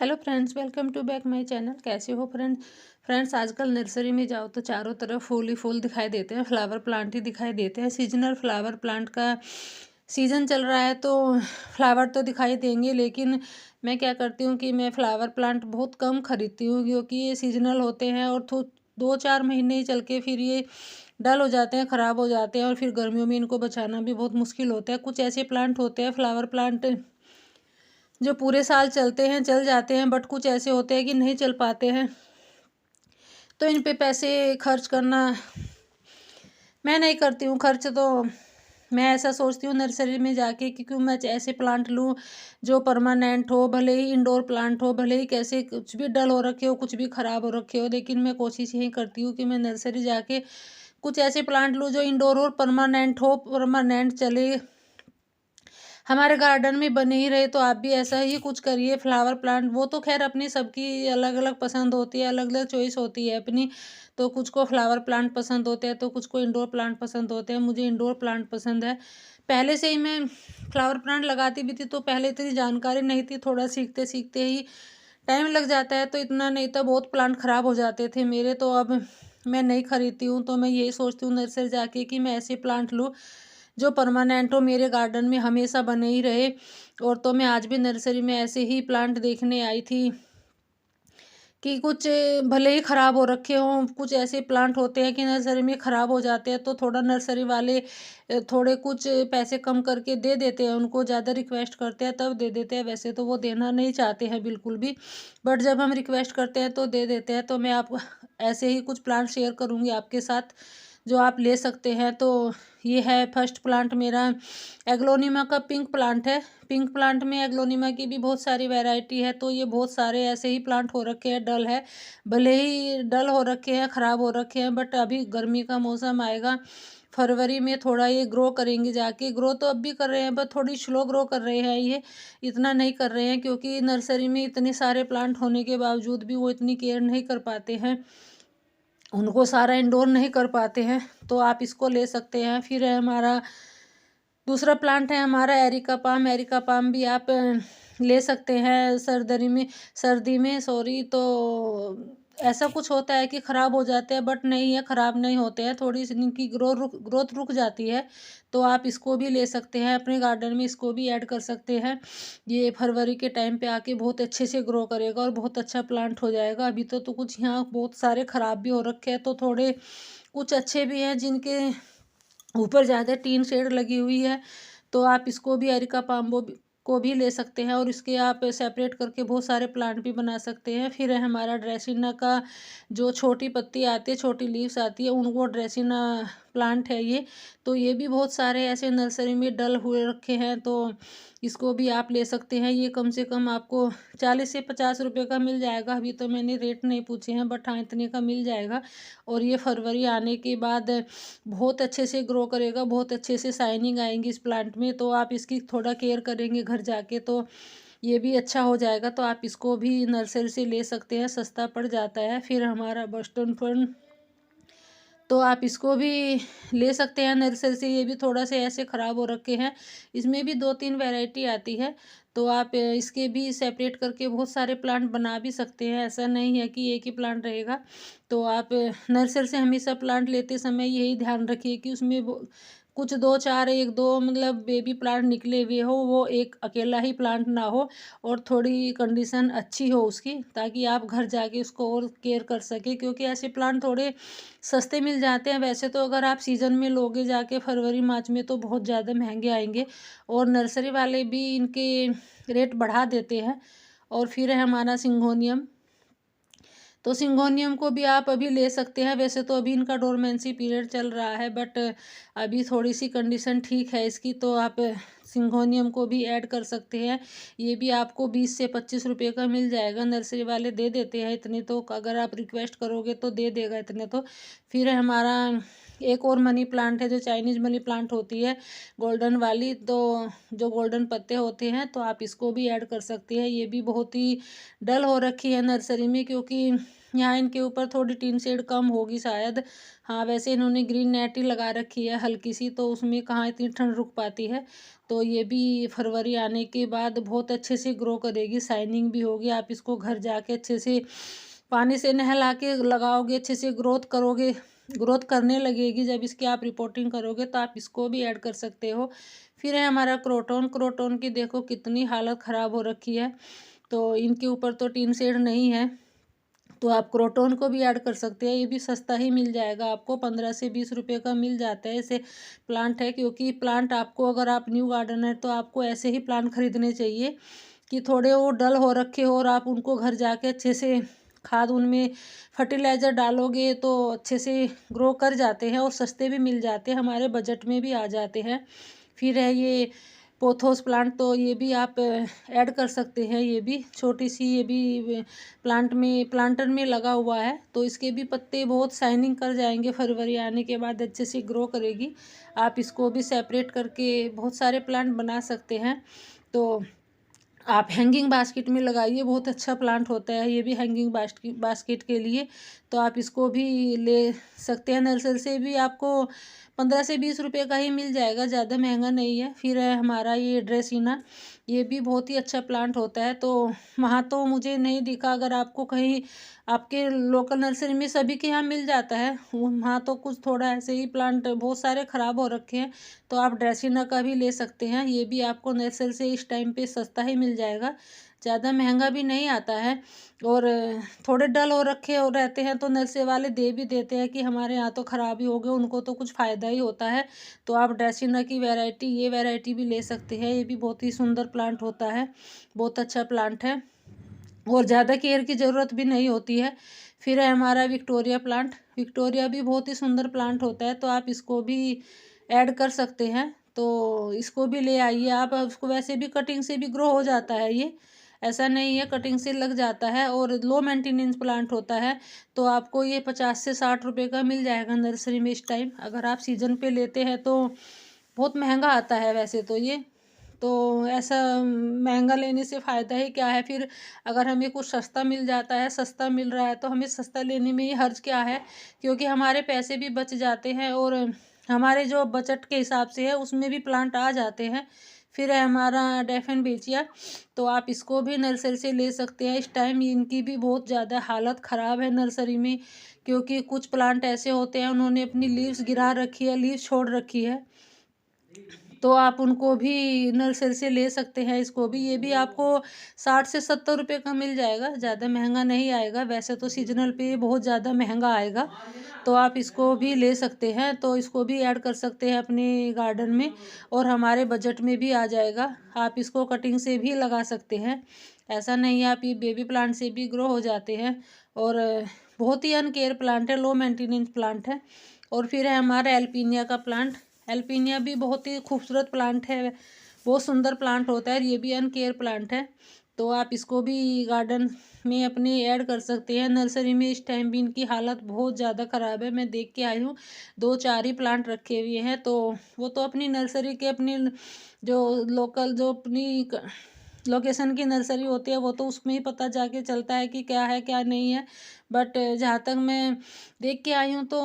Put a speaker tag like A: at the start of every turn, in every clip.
A: Hello friends, welcome to back my channel. कैसे हो friends आजकल नर्सरी में जाओ तो चारों तरफ फूल ही फूल दिखाई देते हैं, फ्लावर प्लांट ही दिखाई देते हैं। सीजनल फ्लावर प्लांट का सीज़न चल रहा है तो फ्लावर तो दिखाई देंगे, लेकिन मैं क्या करती हूँ कि मैं फ्लावर प्लांट बहुत कम खरीदती हूँ, क्योंकि ये सीजनल होते हैं और 2-4 महीने ही चल के फिर ये डल हो जाते हैं, ख़राब हो जाते हैं और फिर गर्मियों में इनको बचाना भी बहुत मुश्किल होता है। कुछ ऐसे प्लांट होते हैं फ्लावर प्लांट जो पूरे साल चलते हैं, चल जाते हैं, बट कुछ ऐसे होते हैं कि नहीं चल पाते हैं, तो इन पे पैसे खर्च करना मैं नहीं करती हूँ। खर्च तो मैं ऐसा सोचती हूँ नर्सरी में जाके कि क्यों मैं ऐसे प्लांट लूँ जो परमानेंट हो, भले ही इंडोर प्लांट हो, भले ही कैसे कुछ भी डल हो रखे हो, कुछ भी ख़राब हो रखे हो, लेकिन मैं कोशिश यही करती हूँ कि मैं नर्सरी जाके कुछ ऐसे प्लांट लूँ जो इंडोर और परमानेंट हो, परमानेंट चले, हमारे गार्डन में बने ही रहे। तो आप भी ऐसा ही कुछ करिए। फ्लावर प्लांट वो तो खैर अपनी सबकी अलग अलग पसंद होती है, अलग अलग चॉइस होती है अपनी। तो कुछ को फ्लावर प्लांट पसंद होते हैं तो कुछ को इंडोर प्लांट पसंद होते हैं। मुझे इंडोर प्लांट पसंद है। पहले से ही मैं फ्लावर प्लांट लगाती भी थी, तो पहले इतनी जानकारी नहीं थी, थोड़ा सीखते सीखते ही टाइम लग जाता है, तो इतना नहीं था, बहुत प्लांट ख़राब हो जाते थे मेरे। तो अब मैं नहीं खरीदती हूँ, तो मैं यही सोचती हूँ नर्सरी जाके कि मैं ऐसे प्लांट लूँ जो परमानेंट हो, मेरे गार्डन में हमेशा बने ही रहे। और तो मैं आज भी नर्सरी में ऐसे ही प्लांट देखने आई थी कि कुछ भले ही ख़राब हो रखे हों, कुछ ऐसे प्लांट होते हैं कि नर्सरी में ख़राब हो जाते हैं, तो थोड़ा नर्सरी वाले थोड़े कुछ पैसे कम करके दे देते हैं, उनको ज़्यादा रिक्वेस्ट करते हैं तब दे देते हैं। वैसे तो वो देना नहीं चाहते हैं बिल्कुल भी, बट जब हम रिक्वेस्ट करते हैं तो दे देते हैं। तो मैं आप ऐसे ही कुछ प्लांट शेयर करूँगी आपके साथ जो आप ले सकते हैं। तो ये है फर्स्ट प्लांट मेरा एग्लोनिमा का पिंक प्लांट है। पिंक प्लांट में एग्लोनिमा की भी बहुत सारी वैरायटी है, तो ये बहुत सारे ऐसे ही प्लांट हो रखे हैं, डल है, भले ही डल हो रखे हैं, ख़राब हो रखे हैं, बट अभी गर्मी का मौसम आएगा फरवरी में, थोड़ा ये ग्रो करेंगे जाके। ग्रो तो अब भी कर रहे हैं, बट थोड़ी स्लो ग्रो कर रहे हैं, ये इतना नहीं कर रहे हैं, क्योंकि नर्सरी में इतने सारे प्लांट होने के बावजूद भी वो इतनी केयर नहीं कर पाते हैं, उनको सारा इंडोर नहीं कर पाते हैं। तो आप इसको ले सकते हैं। फिर है हमारा दूसरा प्लांट है हमारा एरिका पाम। एरिका पाम भी आप ले सकते हैं सर्दी में सॉरी। तो ऐसा कुछ होता है कि ख़राब हो जाते हैं, बट नहीं है, ख़राब नहीं होते हैं, थोड़ी सी इनकी ग्रोथ रुक जाती है। तो आप इसको भी ले सकते हैं, अपने गार्डन में इसको भी ऐड कर सकते हैं। ये फरवरी के टाइम पे आके बहुत अच्छे से ग्रो करेगा और बहुत अच्छा प्लांट हो जाएगा। अभी तो कुछ यहाँ बहुत सारे ख़राब भी हो रखे हैं, तो थोड़े कुछ अच्छे भी हैं जिनके ऊपर ज़्यादा टीन शेड लगी हुई है। तो आप इसको भी एरिका पाम्बो को भी ले सकते हैं और इसके आप सेपरेट करके बहुत सारे प्लांट भी बना सकते हैं। फिर है हमारा ड्रेसिना का जो छोटी पत्ती आती है, छोटी लीव्स आती है, उनको ड्रेसिना प्लांट है ये। तो ये भी बहुत सारे ऐसे नर्सरी में डल हुए रखे हैं, तो इसको भी आप ले सकते हैं। ये कम से कम आपको 40 से 50 रुपये का मिल जाएगा। अभी तो मैंने रेट नहीं पूछे हैं, बट हाँ इतने का मिल जाएगा। और ये फरवरी आने के बाद बहुत अच्छे से ग्रो करेगा, बहुत अच्छे से शाइनिंग आएंगी इस प्लांट में। तो आप इसकी थोड़ा केयर करेंगे घर जाके तो ये भी अच्छा हो जाएगा। तो आप इसको भी नर्सरी से ले सकते हैं, सस्ता पड़ जाता है। फिर हमारा बस्टन फर्न, तो आप इसको भी ले सकते हैं नर्सरी से। ये भी थोड़ा से ऐसे ख़राब हो रखे हैं, इसमें भी 2-3 वैरायटी आती है। तो आप इसके भी सेपरेट करके बहुत सारे प्लांट बना भी सकते हैं, ऐसा नहीं है कि एक ही प्लांट रहेगा। तो आप नर्सरी से हमेशा प्लांट लेते समय यही ध्यान रखिए कि उसमें वो कुछ 2-4 1-2 मतलब बेबी प्लांट निकले हुए हो, वो एक अकेला ही प्लांट ना हो, और थोड़ी कंडीशन अच्छी हो उसकी, ताकि आप घर जाके उसको और केयर कर सकें। क्योंकि ऐसे प्लांट थोड़े सस्ते मिल जाते हैं। वैसे तो अगर आप सीज़न में लोगे जाके फरवरी मार्च में तो बहुत ज़्यादा महंगे आएंगे, और नर्सरी वाले भी इनके रेट बढ़ा देते हैं। और फिर है हमारा सिंगोनियम। तो सिंगोनियम को भी आप अभी ले सकते हैं। वैसे तो अभी इनका डोरमेंसी पीरियड चल रहा है, बट अभी थोड़ी सी कंडीशन ठीक है इसकी, तो आप सिंगोनियम को भी ऐड कर सकते हैं। ये भी आपको 20 से 25 रुपये का मिल जाएगा, नर्सरी वाले दे देते हैं इतने, तो अगर आप रिक्वेस्ट करोगे तो दे देगा इतने तो। फिर है हमारा एक और मनी प्लांट है जो चाइनीज़ मनी प्लांट होती है, गोल्डन वाली। तो जो गोल्डन पत्ते होते हैं, तो आप इसको भी ऐड कर सकते हैं। ये भी बहुत ही डल हो रखी है नर्सरी में, क्योंकि यहाँ इनके ऊपर थोड़ी टीन शेड कम होगी शायद। हाँ, वैसे इन्होंने ग्रीन नेट ही लगा रखी है हल्की सी, तो उसमें कहाँ इतनी ठंड रुक पाती है। तो ये भी फरवरी आने के बाद बहुत अच्छे से ग्रो करेगी, शाइनिंग भी होगी। आप इसको घर जाके अच्छे से पानी से नहला के लगाओगे, अच्छे से ग्रोथ करोगे, ग्रोथ करने लगेगी। जब इसकी आप रिपोर्टिंग करोगे तो आप इसको भी ऐड कर सकते हो। फिर है हमारा क्रोटॉन। क्रोटॉन की देखो कितनी हालत ख़राब हो रखी है, तो इनके ऊपर तो टीन शेड नहीं है, तो आप क्रोटॉन को भी ऐड कर सकते हैं। ये भी सस्ता ही मिल जाएगा आपको, 15 से 20 रुपये का मिल जाता है। ऐसे प्लांट है, क्योंकि प्लांट आपको, अगर आप न्यू गार्डनर तो आपको ऐसे ही प्लांट खरीदने चाहिए कि थोड़े वो डल हो रखे हो, और आप उनको घर जाके अच्छे से खाद उनमें फर्टिलाइज़र डालोगे तो अच्छे से ग्रो कर जाते हैं, और सस्ते भी मिल जाते हैं, हमारे बजट में भी आ जाते हैं। फिर है ये पोथोस प्लांट, तो ये भी आप ऐड कर सकते हैं। ये भी छोटी सी, ये भी प्लांटर में लगा हुआ है, तो इसके भी पत्ते बहुत शाइनिंग कर जाएंगे। फरवरी आने के बाद अच्छे से ग्रो करेगी। आप इसको भी सेपरेट करके बहुत सारे प्लांट बना सकते हैं। तो आप हैंगिंग बास्केट में लगाइए, बहुत अच्छा प्लांट होता है ये भी हैंगिंग बास्केट के लिए। तो आप इसको भी ले सकते हैं, नर्सरी से भी आपको 15 से 20 रुपये का ही मिल जाएगा, ज़्यादा महंगा नहीं है। फिर है हमारा ये ड्रेसिना, ये भी बहुत ही अच्छा प्लांट होता है। तो वहाँ तो मुझे नहीं दिखा, अगर आपको कहीं आपके लोकल नर्सरी में सभी के यहाँ मिल जाता है, वहाँ तो कुछ थोड़ा ऐसे ही प्लांट बहुत सारे ख़राब हो रखे हैं, तो आप ड्रेसिना का भी ले सकते हैं। ये भी आपको नर्सरी से इस टाइम पे सस्ता ही मिल जाएगा, ज़्यादा महंगा भी नहीं आता है। और थोड़े डल हो रखे हो रहते हैं तो नर्सरी वाले दे भी देते हैं कि हमारे यहाँ तो ख़राब ही हो गए, उनको तो कुछ फ़ायदा ही होता है। तो आप ड्रेसिना की वैरायटी, ये वैरायटी भी ले सकते हैं। ये भी बहुत ही सुंदर प्लांट होता है, बहुत अच्छा प्लांट है, और ज़्यादा केयर की ज़रूरत भी नहीं होती है। फिर है हमारा विक्टोरिया प्लांट। विक्टोरिया भी बहुत ही सुंदर प्लांट होता है, तो आप इसको भी ऐड कर सकते हैं। तो इसको भी ले आइए आप। उसको वैसे भी कटिंग से भी ग्रो हो जाता है, ये ऐसा नहीं है, कटिंग से लग जाता है, और लो मेंटेनेंस प्लांट होता है। तो आपको ये 50 से 60 रुपये का मिल जाएगा नर्सरी में इस टाइम। अगर आप सीजन पे लेते हैं तो बहुत महंगा आता है वैसे तो ये। तो ऐसा महंगा लेने से फ़ायदा ही क्या है फिर। अगर हमें कुछ सस्ता मिल जाता है, सस्ता मिल रहा है, तो हमें सस्ता लेने में ही हर्ज क्या है, क्योंकि हमारे पैसे भी बच जाते हैं, और हमारे जो बजट के हिसाब से है उसमें भी प्लांट आ जाते हैं। फिर है हमारा डेफन बेचिया, तो आप इसको भी नर्सरी से ले सकते हैं। इस टाइम इनकी भी बहुत ज़्यादा हालत ख़राब है नर्सरी में, क्योंकि कुछ प्लांट ऐसे होते हैं उन्होंने अपनी लीव्स गिरा रखी है, लीव्स छोड़ रखी है, तो आप उनको भी नर्सरी से ले सकते हैं। इसको भी, ये भी आपको 60 से 70 रुपये का मिल जाएगा, ज़्यादा महंगा नहीं आएगा। वैसे तो सीजनल पे बहुत ज़्यादा महंगा आएगा, तो आप इसको भी ले सकते हैं। तो इसको भी ऐड कर सकते हैं अपने गार्डन में, और हमारे बजट में भी आ जाएगा। आप इसको कटिंग से भी लगा सकते हैं, ऐसा नहीं है। आप ये बेबी प्लांट से भी ग्रो हो जाते हैं, और बहुत ही अनकेयर प्लांट है, लो मेंटेनेंस प्लांट है। और फिर है हमारा एल्पीनिया का प्लांट। एल्पीनिया भी बहुत ही खूबसूरत प्लांट है, बहुत सुंदर प्लांट होता है, ये भी अनकेयर प्लांट है। तो आप इसको भी गार्डन में अपने ऐड कर सकते हैं। नर्सरी में इस टाइम भी इनकी हालत बहुत ज़्यादा ख़राब है, मैं देख के आई हूँ, 2-4 ही प्लांट रखे हुए हैं। तो वो तो अपनी नर्सरी के, अपनी जो लोकल, जो अपनी लोकेशन की नर्सरी होती है, वो तो उसमें ही पता जाके चलता है कि क्या है क्या नहीं है। बट जहाँ तक मैं देख के आई हूँ तो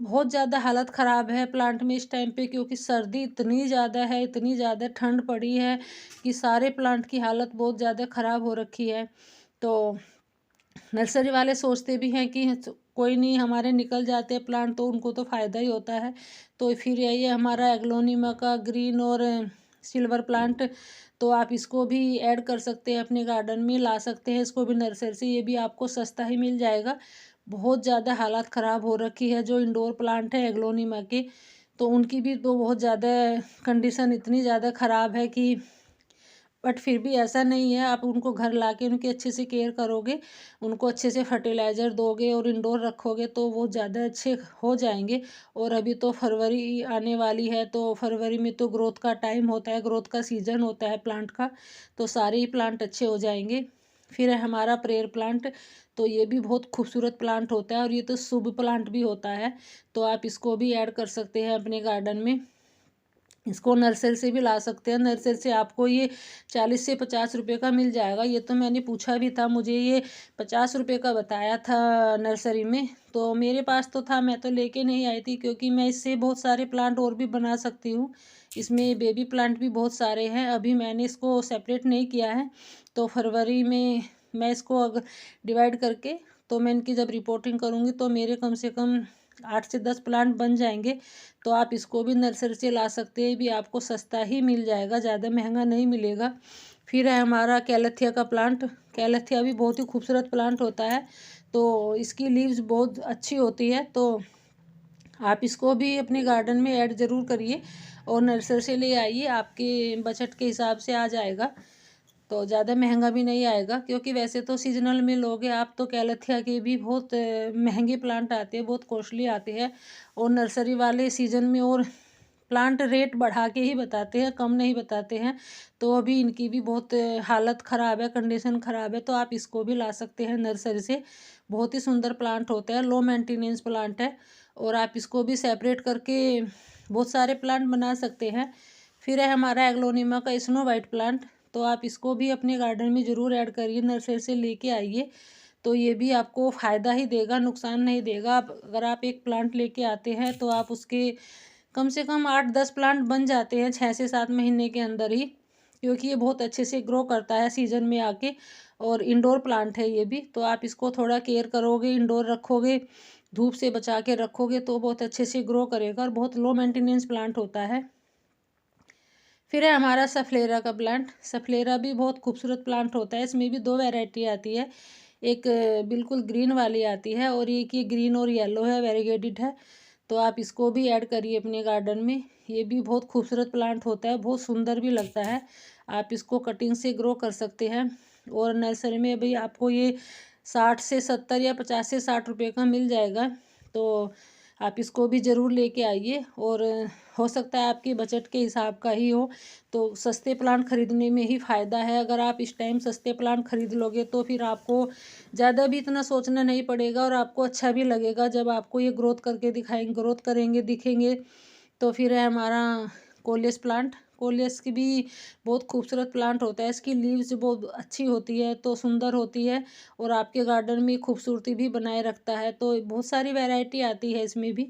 A: बहुत ज़्यादा हालत ख़राब है प्लांट में इस टाइम पे, क्योंकि सर्दी इतनी ज़्यादा है, इतनी ज़्यादा ठंड पड़ी है कि सारे प्लांट की हालत बहुत ज़्यादा ख़राब हो रखी है। तो नर्सरी वाले सोचते भी हैं कि कोई नहीं, हमारे निकल जाते हैं प्लांट तो उनको तो फ़ायदा ही होता है। तो फिर यही है हमारा एग्लोनिमा का ग्रीन और सिल्वर प्लांट, तो आप इसको भी ऐड कर सकते हैं, अपने गार्डन में ला सकते हैं इसको भी नर्सरी से। ये भी आपको सस्ता ही मिल जाएगा। बहुत ज़्यादा हालत ख़राब हो रखी है जो इंडोर प्लांट है एग्लोनिमा के, तो उनकी भी तो बहुत ज़्यादा कंडीशन इतनी ज़्यादा ख़राब है कि, बट फिर भी ऐसा नहीं है, आप उनको घर लाके उनकी अच्छे से केयर करोगे, उनको अच्छे से फर्टिलाइज़र दोगे और इंडोर रखोगे तो वो ज़्यादा अच्छे हो जाएंगे। और अभी तो फरवरी आने वाली है, तो फरवरी में तो ग्रोथ का टाइम होता है, ग्रोथ का सीज़न होता है प्लांट का, तो सारे ही प्लांट अच्छे हो जाएंगे। फिर है हमारा प्रेयर प्लांट, तो ये भी बहुत खूबसूरत प्लांट होता है, और ये तो शुभ प्लांट भी होता है, तो आप इसको भी ऐड कर सकते हैं अपने गार्डन में। इसको नर्सरी से भी ला सकते हैं। नर्सरी से आपको ये 40 से 50 रुपये का मिल जाएगा। ये तो मैंने पूछा भी था, मुझे ये 50 रुपये का बताया था नर्सरी में, तो मेरे पास तो था, मैं तो लेके नहीं आई थी, क्योंकि मैं इससे बहुत सारे प्लांट और भी बना सकती हूँ। इसमें बेबी प्लांट भी बहुत सारे हैं। अभी मैंने इसको सेपरेट नहीं किया है, तो फरवरी में मैं इसको अगर डिवाइड करके, तो मैं इनकी जब रिपोर्टिंग करूँगी तो मेरे कम से कम 8 से 10 प्लांट बन जाएंगे। तो आप इसको भी नर्सरी से ला सकते हैं, भी आपको सस्ता ही मिल जाएगा, ज़्यादा महंगा नहीं मिलेगा। फिर है हमारा कैलेथिया का प्लांट। कैलेथिया भी बहुत ही खूबसूरत प्लांट होता है, तो इसकी लीव्स बहुत अच्छी होती है। तो आप इसको भी अपने गार्डन में ऐड ज़रूर करिए और नर्सरी से ले आइए, आपके बजट के हिसाब से आ जाएगा। तो ज़्यादा महंगा भी नहीं आएगा, क्योंकि वैसे तो सीजनल में लोगे आप तो कैलेथिया के भी बहुत महंगे प्लांट आते हैं, बहुत कॉस्टली आते हैं। और नर्सरी वाले सीजन में और प्लांट रेट बढ़ा के ही बताते हैं, कम नहीं बताते हैं। तो अभी इनकी भी बहुत हालत ख़राब है, कंडीशन ख़राब है, तो आप इसको भी ला सकते हैं नर्सरी से। बहुत ही सुंदर प्लांट होता है, लो मेंटेनेंस प्लांट है, और आप इसको भी सेपरेट करके बहुत सारे प्लांट बना सकते हैं। फिर है हमारा एग्लोनिमा का स्नो वाइट प्लांट। तो आप इसको भी अपने गार्डन में ज़रूर ऐड करिए, नर्सरी से लेके आइए, तो ये भी आपको फ़ायदा ही देगा, नुकसान नहीं देगा। आप अगर आप एक प्लांट लेके आते हैं तो आप उसके कम से कम 8-10 प्लांट बन जाते हैं 6 से 7 महीने के अंदर ही, क्योंकि ये बहुत अच्छे से ग्रो करता है सीजन में आके। और इंडोर प्लांट है ये भी, तो आप इसको थोड़ा केयर करोगे, इंडोर रखोगे, धूप से बचा के रखोगे, तो बहुत अच्छे से ग्रो करेगा, और बहुत लो मेंटेनेंस प्लांट होता है। फिर है हमारा सफलेरा का प्लांट। सफलेरा भी बहुत खूबसूरत प्लांट होता है। इसमें भी 2 वैरायटी आती है, एक बिल्कुल ग्रीन वाली आती है, और एक ये ग्रीन और येलो है, वेरीगेटेड है। तो आप इसको भी ऐड करिए अपने गार्डन में। ये भी बहुत खूबसूरत प्लांट होता है, बहुत सुंदर भी लगता है। आप इसको कटिंग से ग्रो कर सकते हैं, और नर्सरी में भाई आपको ये 60 से 70 या 50 से 60 रुपये का मिल जाएगा। तो आप इसको भी ज़रूर लेके आइए, और हो सकता है आपके बजट के हिसाब का ही हो, तो सस्ते प्लांट खरीदने में ही फ़ायदा है। अगर आप इस टाइम सस्ते प्लांट खरीद लोगे तो फिर आपको ज़्यादा भी इतना सोचना नहीं पड़ेगा, और आपको अच्छा भी लगेगा जब आपको ये ग्रोथ करके दिखाएंगे, ग्रोथ करेंगे, दिखेंगे। तो फिर है हमारा कोलियस प्लांट। कोलियस की भी बहुत खूबसूरत प्लांट होता है, इसकी लीव्स बहुत अच्छी होती है, तो सुंदर होती है, और आपके गार्डन में खूबसूरती भी बनाए रखता है। तो बहुत सारी वैरायटी आती है इसमें भी,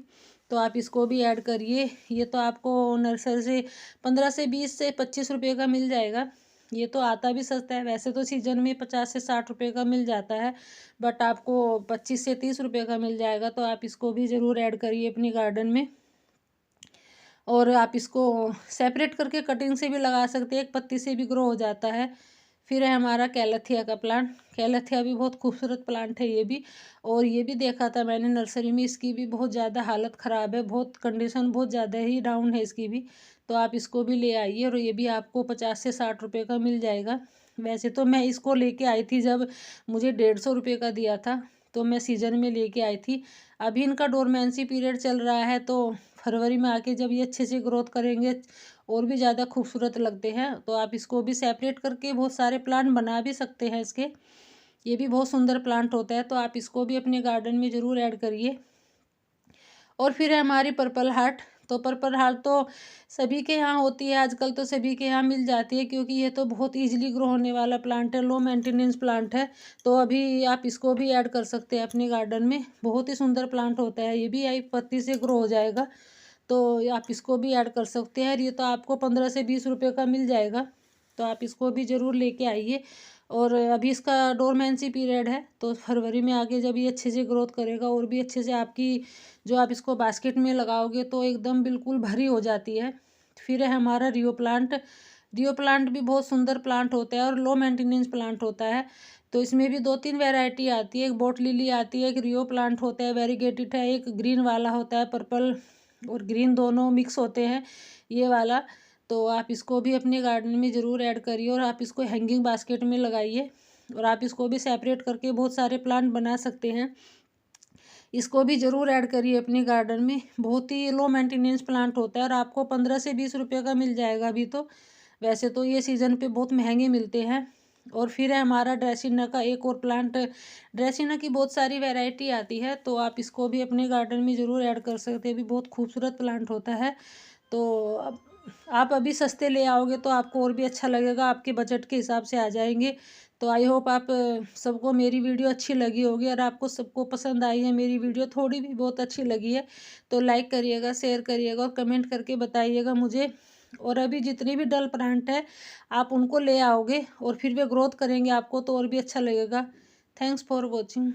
A: तो आप इसको भी ऐड करिए। ये तो आपको नर्सरी से 15 से 20 से 25 रुपये का मिल जाएगा। ये तो आता भी सस्ता है, वैसे तो सीजन में 50 से 60 रुपये का मिल जाता है, बट आपको 25 से 30 रुपये का मिल जाएगा। तो आप इसको भी ज़रूर ऐड करिए अपने गार्डन में, और आप इसको सेपरेट करके कटिंग से भी लगा सकते हैं, एक पत्ती से भी ग्रो हो जाता है। फिर है हमारा कैलेथिया का प्लांट। कैलेथिया भी बहुत खूबसूरत प्लांट है ये भी, और ये भी देखा था मैंने नर्सरी में, इसकी भी बहुत ज़्यादा हालत ख़राब है, बहुत कंडीशन बहुत ज़्यादा ही डाउन है इसकी भी। तो आप इसको भी ले आइए, और ये भी आपको 50 से 60 रुपये का मिल जाएगा। वैसे तो मैं इसको लेके आई थी जब मुझे 150 रुपये का दिया था, तो मैं सीजन में लेके आई थी। अभी इनका डोरमेंसी पीरियड चल रहा है, तो फरवरी में आके जब ये अच्छे से ग्रोथ करेंगे और भी ज़्यादा खूबसूरत लगते हैं। तो आप इसको भी सेपरेट करके बहुत सारे प्लांट बना भी सकते हैं इसके। ये भी बहुत सुंदर प्लांट होता है, तो आप इसको भी अपने गार्डन में ज़रूर ऐड करिए। और फिर है हमारी पर्पल हार्ट। तो पर्पल हार्ट तो सभी के यहाँ होती है आजकल, तो सभी के यहाँ मिल जाती है, क्योंकि ये तो बहुत इजीली ग्रो होने वाला प्लांट है, लो मेंटेनेंस प्लांट है। तो अभी आप इसको भी ऐड कर सकते हैं अपने गार्डन में, बहुत ही सुंदर प्लांट होता है, ये भी एक पत्ती से ग्रो हो जाएगा। तो आप इसको भी ऐड कर सकते हैं, और ये तो आपको 15 से 20 रुपये का मिल जाएगा। तो आप इसको भी ज़रूर लेके आइए। और अभी इसका डोरमेंसी पीरियड है, तो फरवरी में आगे जब ये अच्छे से ग्रोथ करेगा, और भी अच्छे से आपकी जो आप इसको बास्केट में लगाओगे तो एकदम बिल्कुल भरी हो जाती है। फिर है हमारा रियो प्लांट। रियो प्लांट भी बहुत सुंदर प्लांट होता है, और लो मेंटेनेंस प्लांट होता है। तो इसमें भी 2-3 वैरायटी आती है, एक बोट लिली आती है, एक रियो प्लांट होता है, वेरीगेटेड है, एक ग्रीन वाला होता है, पर्पल और ग्रीन दोनों मिक्स होते हैं ये वाला। तो आप इसको भी अपने गार्डन में ज़रूर ऐड करिए, और आप इसको हैंगिंग बास्केट में लगाइए, और आप इसको भी सेपरेट करके बहुत सारे प्लांट बना सकते हैं। इसको भी ज़रूर ऐड करिए अपने गार्डन में, बहुत ही लो मेंटेनेंस प्लांट होता है, और आपको 15 से 20 रुपये का मिल जाएगा अभी तो। वैसे तो ये सीज़न पे बहुत महंगे मिलते हैं। और फिर है हमारा ड्रेसिना का एक और प्लांट। ड्रेसिना की बहुत सारी वैरायटी आती है, तो आप इसको भी अपने गार्डन में ज़रूर ऐड कर सकते हैं, भी बहुत खूबसूरत प्लांट होता है। तो अब आप अभी सस्ते ले आओगे तो आपको और भी अच्छा लगेगा, आपके बजट के हिसाब से आ जाएंगे। तो आई होप आप सबको मेरी वीडियो अच्छी लगी होगी, और आपको सबको पसंद आई है मेरी वीडियो, थोड़ी भी बहुत अच्छी लगी है तो लाइक करिएगा, शेयर करिएगा और कमेंट करके बताइएगा मुझे। और अभी जितनी भी डल प्लांट है आप उनको ले आओगे और फिर वे ग्रोथ करेंगे आपको तो और भी अच्छा लगेगा। Thanks for watching.